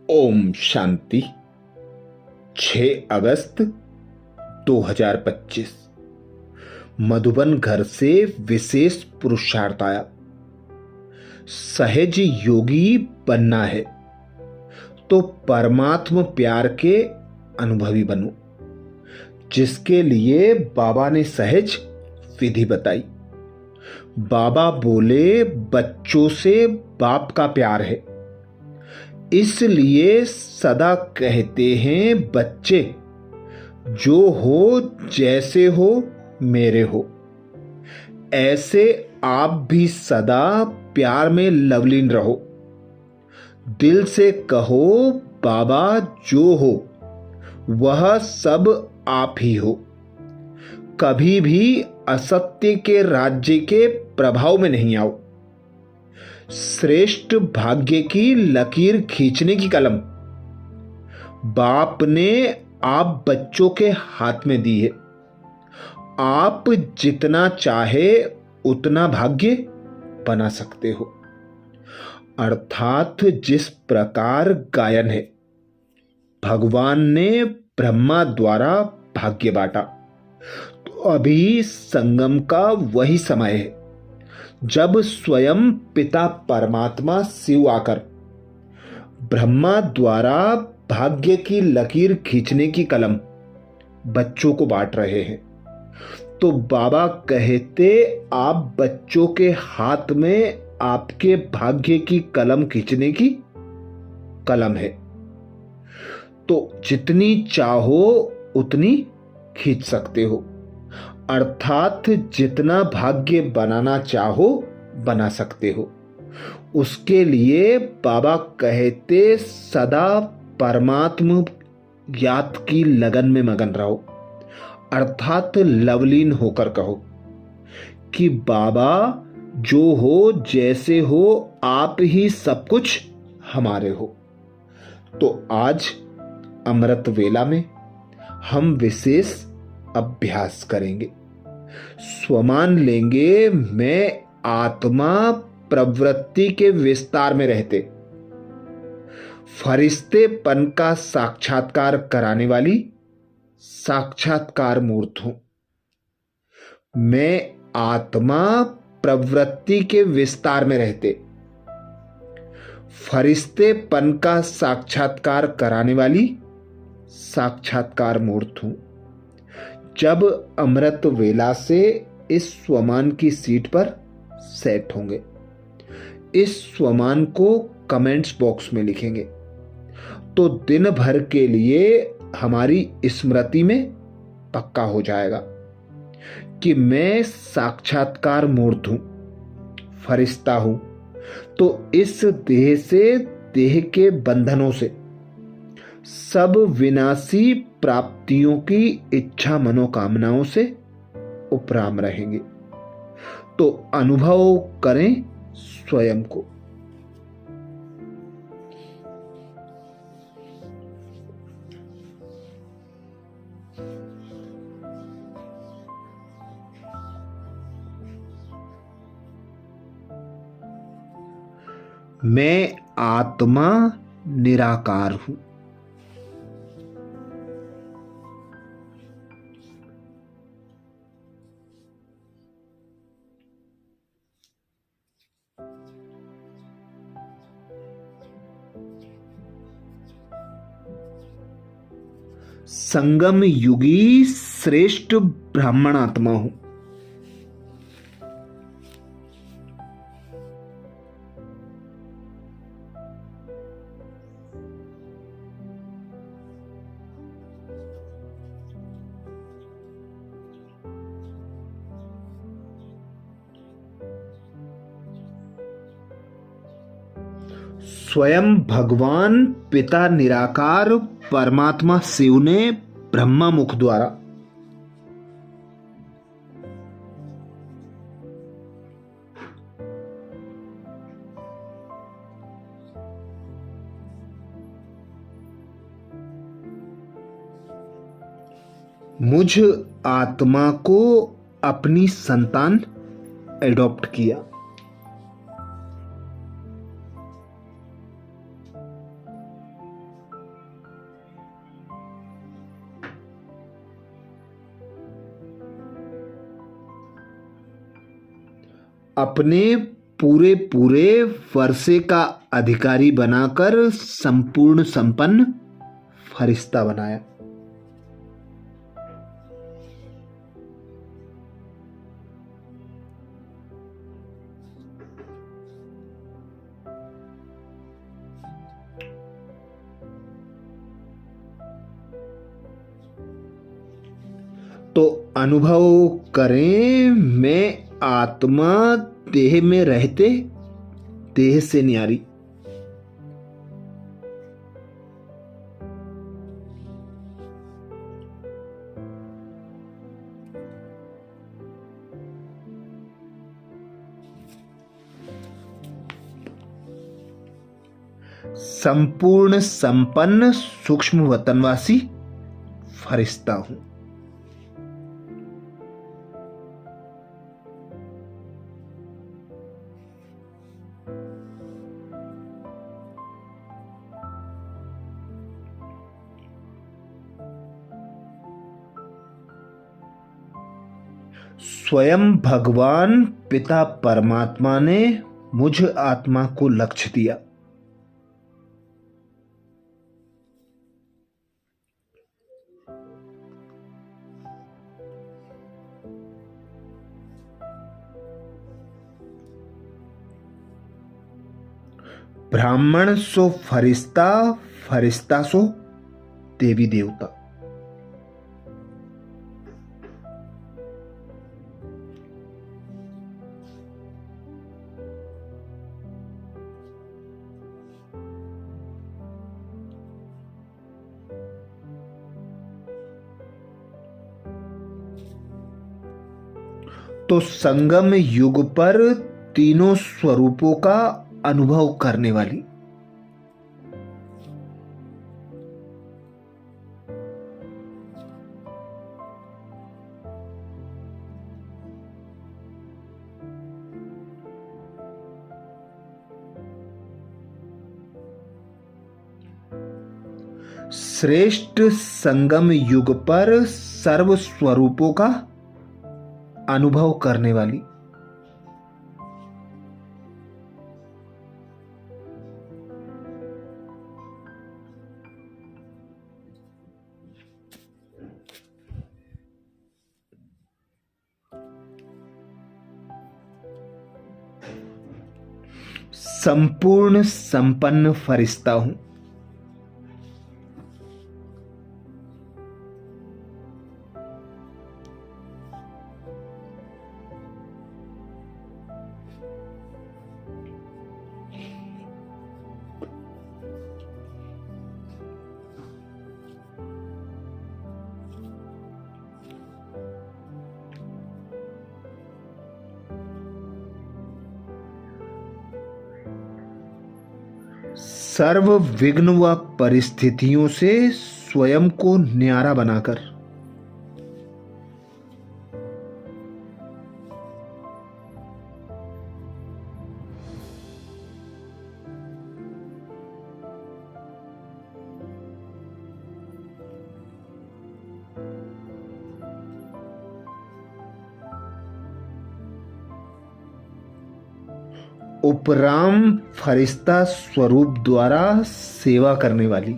ओम शांति। 6 अगस्त 2025 मधुबन घर से विशेष पुरुषार्थ आया। सहज योगी बनना है तो परमात्म प्यार के अनुभवी बनो, जिसके लिए बाबा ने सहज विधि बताई। बाबा बोले, बच्चों से बाप का प्यार है, इसलिए सदा कहते हैं, बच्चे जो हो जैसे हो मेरे हो। ऐसे आप भी सदा प्यार में लवलीन रहो। दिल से कहो, बाबा जो हो वह सब आप ही हो। कभी भी असत्य के राज्य के प्रभाव में नहीं आओ। श्रेष्ठ भाग्य की लकीर खींचने की कलम बाप ने आप बच्चों के हाथ में दी है। आप जितना चाहे उतना भाग्य बना सकते हो। अर्थात जिस प्रकार गायन है, भगवान ने ब्रह्मा द्वारा भाग्य बांटा, तो अभी संगम का वही समय है जब स्वयं पिता परमात्मा शिव आकर ब्रह्मा द्वारा भाग्य की लकीर खींचने की कलम बच्चों को बांट रहे हैं। तो बाबा कहते, आप बच्चों के हाथ में आपके भाग्य की कलम खींचने की कलम है, तो जितनी चाहो उतनी खींच सकते हो। अर्थात जितना भाग्य बनाना चाहो बना सकते हो। उसके लिए बाबा कहते, सदा परमात्म याद की लगन में मगन रहो। अर्थात लवलीन होकर कहो कि बाबा जो हो जैसे हो, आप ही सब कुछ हमारे हो। तो आज अमृत वेला में हम विशेष अभ्यास करेंगे। स्वमान लेंगे, मैं आत्मा प्रवृत्ति के विस्तार में रहते फरिश्तेपन का साक्षात्कार कराने वाली साक्षात्कार मूर्त हूं। मैं आत्मा प्रवृत्ति के विस्तार में रहते फरिश्तेपन का साक्षात्कार कराने वाली साक्षात्कार मूर्त हूं। जब अमृत वेला से इस स्वमान की सीट पर सेट होंगे, इस स्वमान को कमेंट्स बॉक्स में लिखेंगे, तो दिन भर के लिए हमारी स्मृति में पक्का हो जाएगा कि मैं साक्षात्कार मूर्त हूं, फरिश्ता हूं। तो इस देह से, देह के बंधनों से, सब विनाशी प्राप्तियों की इच्छा मनोकामनाओं से उपराम रहेंगे। तो अनुभव करें स्वयं को। मैं आत्मा निराकार हूं। संगम युगी श्रेष्ठ ब्राह्मण आत्मा हूं। स्वयं भगवान पिता निराकार परमात्मा शिव ने ब्रह्मा मुख द्वारा मुझ आत्मा को अपनी संतान एडॉप्ट किया। अपने पूरे पूरे वर्षे का अधिकारी बनाकर संपूर्ण संपन्न फरिश्ता बनाया। तो अनुभव करें, मैं आत्मा देह में रहते देह से न्यारी। संपूर्ण संपन्न सूक्ष्म वतनवासी फरिश्ता हूं। स्वयं भगवान पिता परमात्मा ने मुझ आत्मा को लक्ष्य दिया। ब्राह्मण सो फरिश्ता, फरिश्ता सो देवी देवता। तो संगम युग पर तीनों स्वरूपों का अनुभव करने वाली श्रेष्ठ संगम युग पर सर्व स्वरूपों का अनुभव करने वाली संपूर्ण संपन्न फरिश्ता हूं। सर्व विघ्न व परिस्थितियों से स्वयं को न्यारा बनाकर उपराम फरिश्ता स्वरूप द्वारा सेवा करने वाली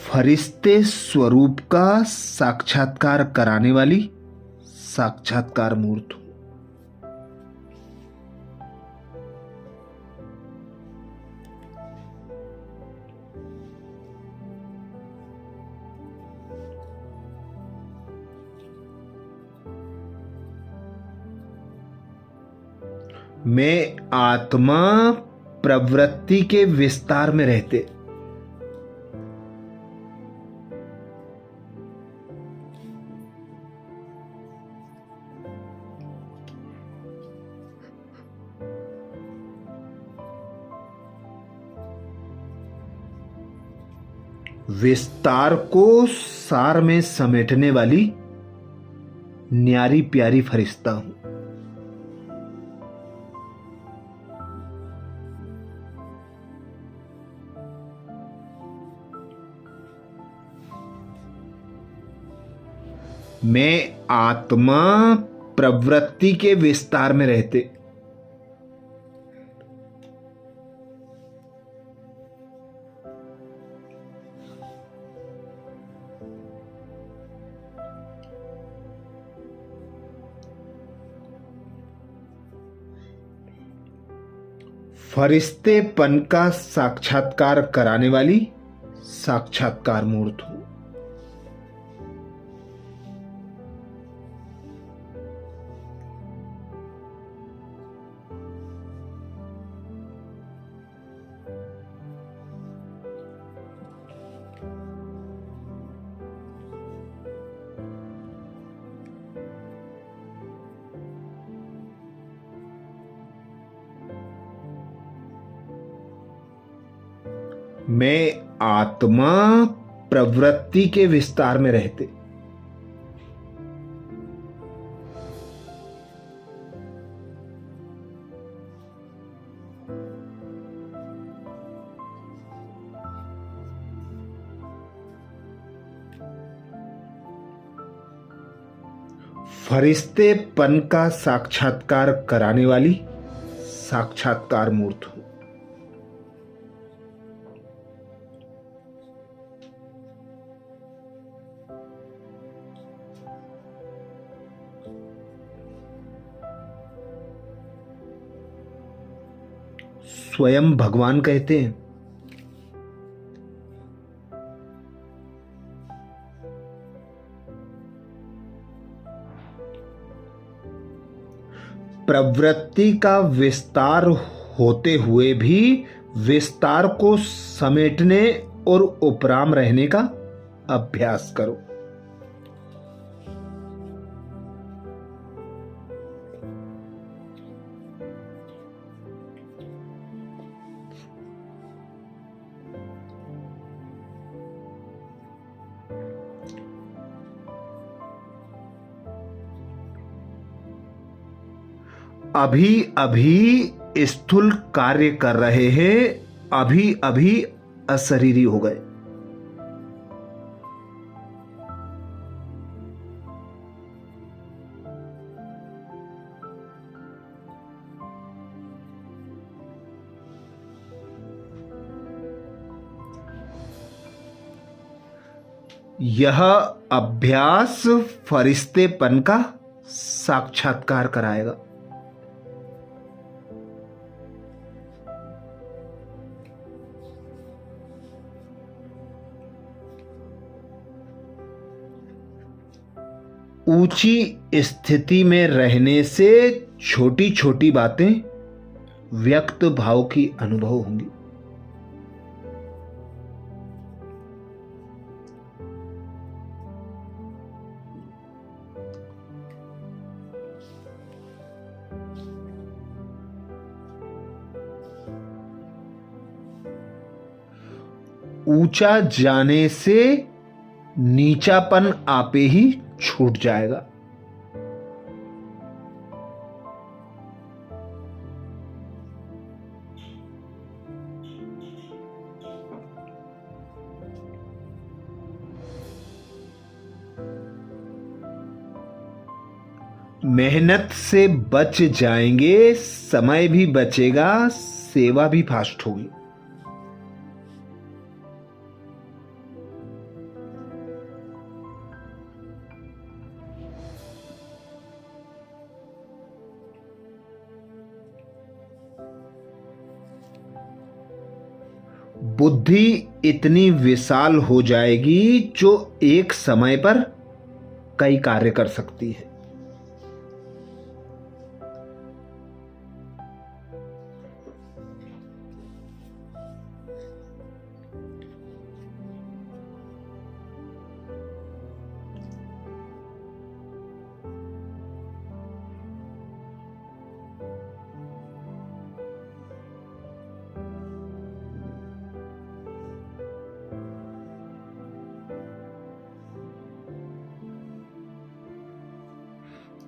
फरिश्ते स्वरूप का साक्षात्कार कराने वाली साक्षात्कार मूर्त। मैं आत्मा प्रवृत्ति के विस्तार में रहते विस्तार को सार में समेटने वाली न्यारी प्यारी फरिश्ता हूं। मैं आत्मा प्रवृत्ति के विस्तार में रहते। फरिश्तेपन का साक्षात्कार कराने वाली साक्षात्कार मूर्त हूं। मैं आत्मा प्रवृत्ति के विस्तार में रहते। फरिश्तेपन का साक्षात्कार कराने वाली साक्षात्कार मूर्त हूं। स्वयं भगवान कहते हैं, प्रवृत्ति का विस्तार होते हुए भी विस्तार को समेटने और उपराम रहने का अभ्यास करो। अभी अभी स्थूल कार्य कर रहे हैं, अभी अभी अशरीरी हो गए। यह अभ्यास फरिश्तेपन का साक्षात्कार कराएगा। ऊंची स्थिति में रहने से छोटी छोटी बातें व्यक्त भाव की अनुभव होंगी। ऊंचा जाने से नीचापन आपे ही छूट जाएगा। मेहनत से बच जाएंगे, समय भी बचेगा, सेवा भी फास्ट होगी। बुद्धि इतनी विशाल हो जाएगी जो एक समय पर कई कार्य कर सकती है।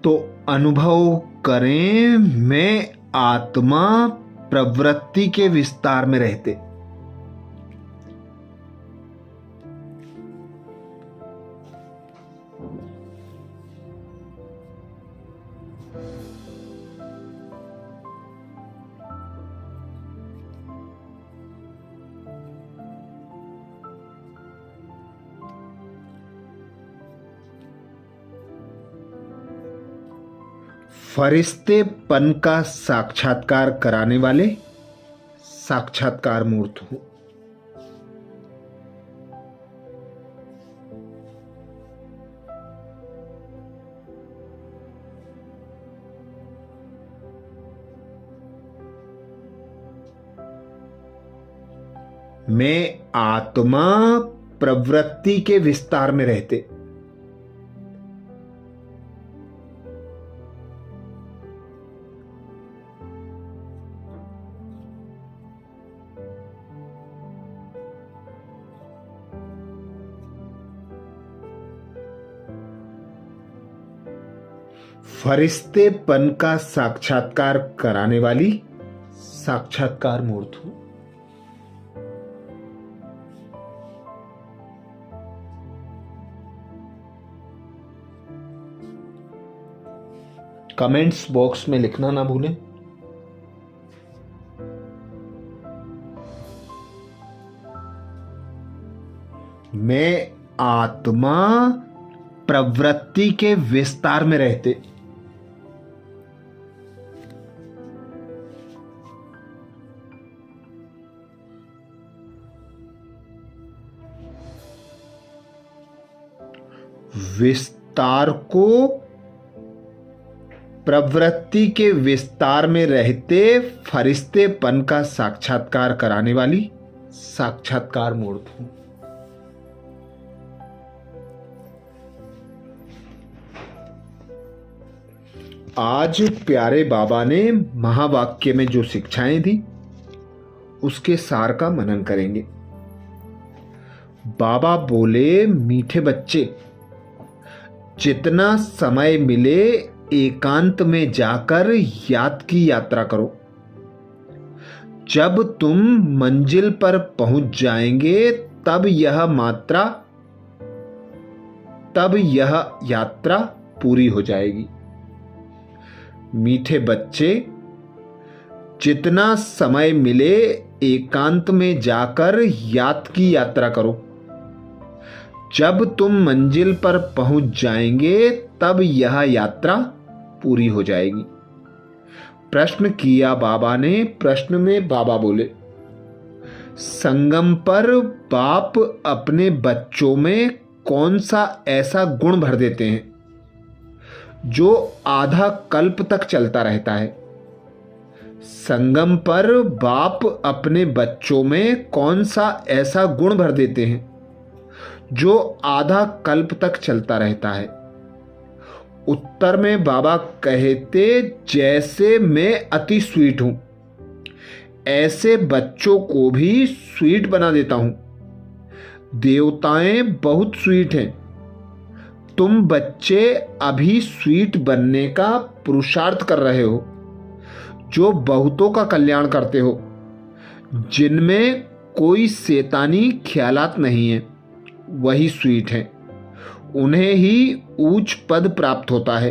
तो अनुभव करें, मैं आत्मा प्रवृत्ति के विस्तार में रहते। फरिश्तेपन का साक्षात्कार कराने वाले साक्षात्कार मूर्त हूं। मैं आत्मा प्रवृत्ति के विस्तार में रहते फरिश्तेपन का साक्षात्कार कराने वाली साक्षात्कार मूर्त हूं। कमेंट्स बॉक्स में लिखना ना भूलें। मैं आत्मा प्रवृत्ति के विस्तार में रहते विस्तार को प्रवृत्ति के विस्तार में रहते फरिश्तेपन का साक्षात्कार कराने वाली साक्षात्कार मूर्त हूं। आज प्यारे बाबा ने महावाक्य में जो शिक्षाएं दी उसके सार का मनन करेंगे। बाबा बोले, मीठे बच्चे, जितना समय मिले एकांत में जाकर याद की यात्रा करो। जब तुम मंजिल पर पहुंच जाएंगे तब यह यात्रा पूरी हो जाएगी। मीठे बच्चे, जितना समय मिले एकांत में जाकर याद की यात्रा करो। जब तुम मंजिल पर पहुंच जाएंगे तब यह यात्रा पूरी हो जाएगी। प्रश्न किया बाबा ने। प्रश्न में बाबा बोले, संगम पर बाप अपने बच्चों में कौन सा ऐसा गुण भर देते हैं जो आधा कल्प तक चलता रहता है? संगम पर बाप अपने बच्चों में कौन सा ऐसा गुण भर देते हैं जो आधा कल्प तक चलता रहता है? उत्तर में बाबा कहते, जैसे मैं अति स्वीट हूं ऐसे बच्चों को भी स्वीट बना देता हूं। देवताएं बहुत स्वीट हैं। तुम बच्चे अभी स्वीट बनने का पुरुषार्थ कर रहे हो, जो बहुतों का कल्याण करते हो, जिनमें कोई शैतानी ख्यालात नहीं है, वही स्वीट हैं। उन्हें ही ऊंच पद प्राप्त होता है,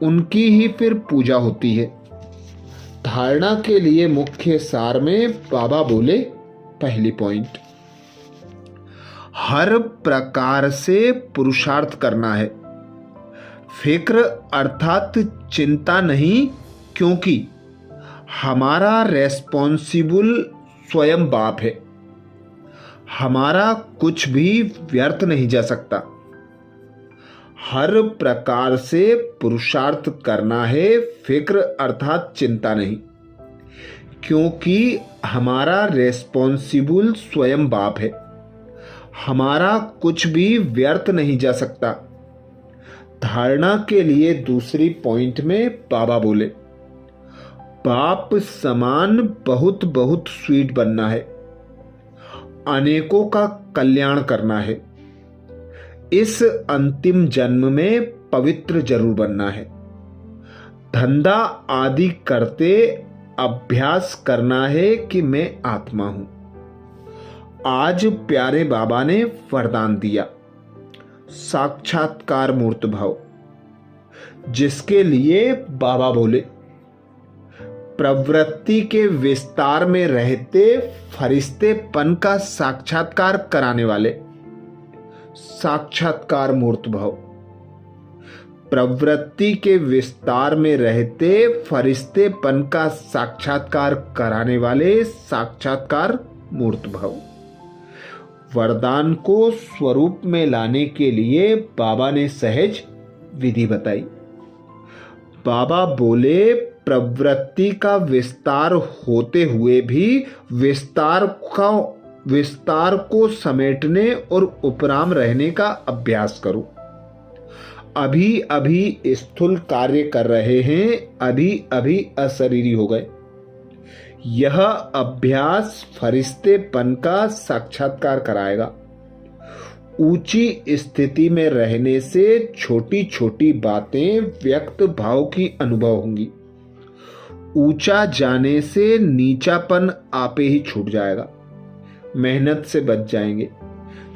उनकी ही फिर पूजा होती है। धारणा के लिए मुख्य सार में बाबा बोले, पहली पॉइंट, हर प्रकार से पुरुषार्थ करना है। फिक्र अर्थात चिंता नहीं, क्योंकि हमारा रेस्पॉन्सिबल स्वयं बाप है। हमारा कुछ भी व्यर्थ नहीं जा सकता। हर प्रकार से पुरुषार्थ करना है, फिक्र अर्थात चिंता नहीं, क्योंकि हमारा रेस्पॉन्सिबल स्वयं बाप है। हमारा कुछ भी व्यर्थ नहीं जा सकता। धारणा के लिए दूसरी पॉइंट में बाबा बोले, बाप समान बहुत बहुत स्वीट बनना है, अनेकों का कल्याण करना है। इस अंतिम जन्म में पवित्र जरूर बनना है। धंधा आदि करते अभ्यास करना है कि मैं आत्मा हूं। आज प्यारे बाबा ने वरदान दिया, साक्षात्कार मूर्त भाव, जिसके लिए बाबा बोले, प्रवृत्ति के विस्तार में रहते फरिश्तेपन का साक्षात्कार कराने वाले साक्षात्कार मूर्त भाव। प्रवृत्ति के विस्तार में रहते फरिश्तेपन का साक्षात्कार कराने वाले साक्षात्कार मूर्त भव। वरदान को स्वरूप में लाने के लिए बाबा ने सहज विधि बताई। बाबा बोले, प्रवृत्ति का विस्तार होते हुए भी विस्तार को समेटने और उपराम रहने का अभ्यास करो। अभी अभी स्थूल कार्य कर रहे हैं, अभी अभी अशरीरी हो गए। यह अभ्यास फरिश्तेपन का साक्षात्कार कराएगा। ऊंची स्थिति में रहने से छोटी छोटी बातें व्यक्त भाव की अनुभव होंगी। ऊंचा जाने से नीचापन आपे ही छूट जाएगा। मेहनत से बच जाएंगे,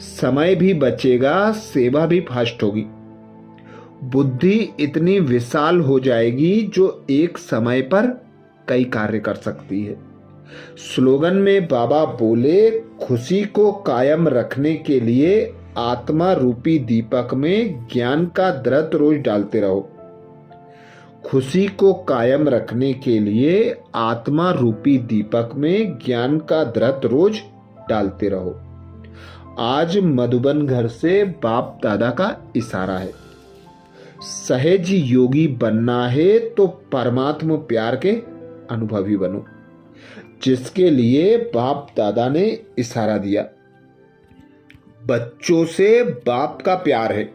समय भी बचेगा, सेवा भी फास्ट होगी। बुद्धि इतनी विशाल हो जाएगी जो एक समय पर कई कार्य कर सकती है। स्लोगन में बाबा बोले, खुशी को कायम रखने के लिए आत्मा रूपी दीपक में ज्ञान का दृत रोज डालते रहो। खुशी को कायम रखने के लिए आत्मा रूपी दीपक में ज्ञान का दृत रोज डालते रहो। आज मधुबन घर से बाप दादा का इशारा है। सहज योगी बनना है तो परमात्मा प्यार के अनुभवी बनो, जिसके लिए बाप दादा ने इशारा दिया। बच्चों से बाप का प्यार है,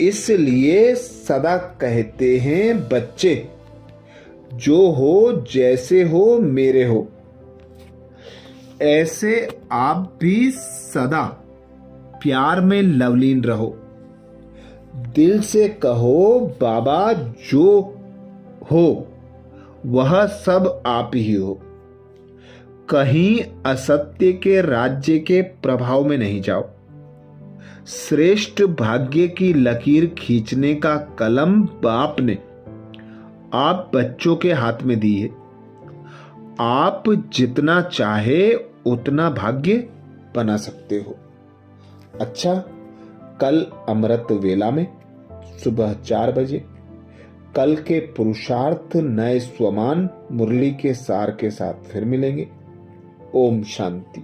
इसलिए सदा कहते हैं, बच्चे जो हो जैसे हो मेरे हो। ऐसे आप भी सदा प्यार में लवलीन रहो। दिल से कहो, बाबा जो हो वह सब आप ही हो। कहीं असत्य के राज्य के प्रभाव में नहीं जाओ। श्रेष्ठ भाग्य की लकीर खींचने का कलम बाप ने आप बच्चों के हाथ में दी है। आप जितना चाहे उतना भाग्य बना सकते हो। अच्छा, कल अमृत वेला में सुबह 4 बजे कल के पुरुषार्थ नए स्वमान मुरली के सार के साथ फिर मिलेंगे। ओम शांति।